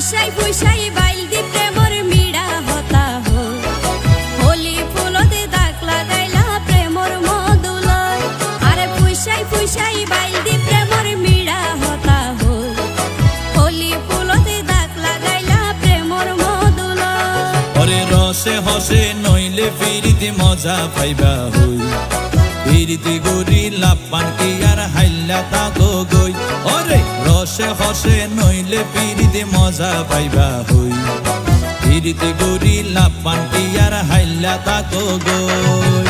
ফুসাই ফুসাই বাইল দি প্রেমর মিড়া হতা হো হোলি ফুলতে দাগ লাগাইলা প্রেমর মধুলয় আরে ফুসাই ফুসাই বাইল দি প্রেমর মিড়া হতা হো হোলি ফুলতে দাগ লাগাইলা প্রেমর মধুলয় ওরে রসে হসে নইলে ফিরিতে মজা পাইবা হই ফিরিতে গরি লাপান কি আর হাইলা তাকো গই ওরে রসে হসে নইলে ফিরিতে মজা পাইবা হই ফিরিতে গরি লাপান কি আর হাইলা তাকো গই